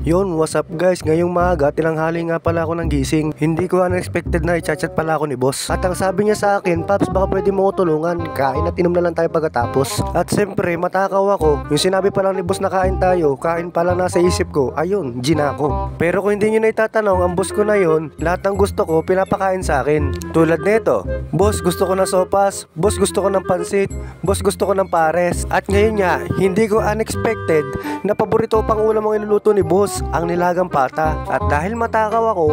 Yun, what's up guys? Ngayong maaga, tinanghali nga pala ako ng gising. Hindi ko unexpected na i-chat pala ako ni boss. At ang sabi niya sa akin, Paps, baka pwede mo ko tulungan. Kain at inom na lang tayo pagkatapos. At siyempre, matakaw ako. Yung sinabi pa lang ni boss na kain tayo, kain pa lang nasa isip ko, ayun, gin ako. Pero kung hindi nyo na itatanong, ang boss ko na yun, lahat ng gusto ko, pinapakain sa akin. Tulad nito, boss, gusto ko ng sopas. Boss, gusto ko ng pansit. Boss, gusto ko ng pares. At ngayon nga, hindi ko unexpected na paborito pang ulam ang iluluto ni boss, ang nilagang pata. At dahil matakaw ako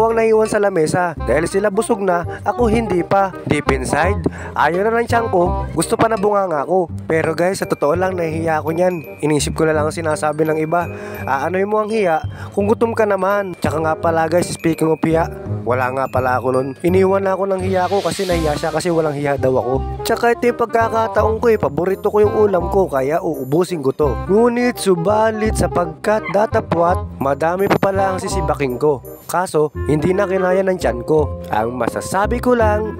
ang naiwan sa lamesa. Dahil sila busog na, ako hindi pa. Deep inside, ayaw na lang siyang ko, gusto pa na bunganga ako. Pero guys, sa totoo lang, nahihiya ako niyan. Inisip ko na lang ang sinasabi ng iba. Aanoy mo ang hiya kung gutom ka naman. Tsaka nga pala guys, speaking of hiya, wala nga pala ako nun. Iniwan na ako ng hiya ko kasi nahiya siya kasi walang hiya daw ako. Tsaka ito yung pagkakataon ko paborito ko yung ulam ko kaya uubusin ko to. Ngunit subalit sapagkat datapwat, madami pa pala ang sisibaking ko. Kaso, hindi na kinaya ng tiyan ko. Ang masasabi ko lang,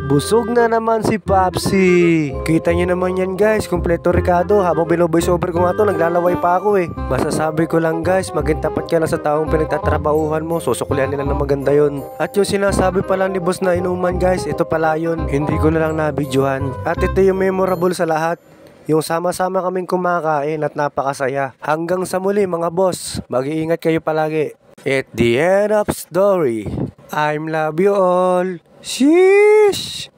busog na naman si Papsi. Kita nyo naman yan guys, kompleto Ricardo. Habang binovoice over ko nga to, naglalaway pa ako Masasabi ko lang guys, maging tapat ka lang sa taong pinagtatrabahuhan mo. Susukulihan nila ng maganda yon. At yung sinasabi pala ni boss na inuman guys, ito pala yun. Hindi ko na lang nabidyohan. At ito yung memorable sa lahat. Yung sama-sama kaming kumakain at napakasaya. Hanggang sa muli mga boss, mag-iingat kayo palagi. At the end of story, I'm love you all. Sheesh!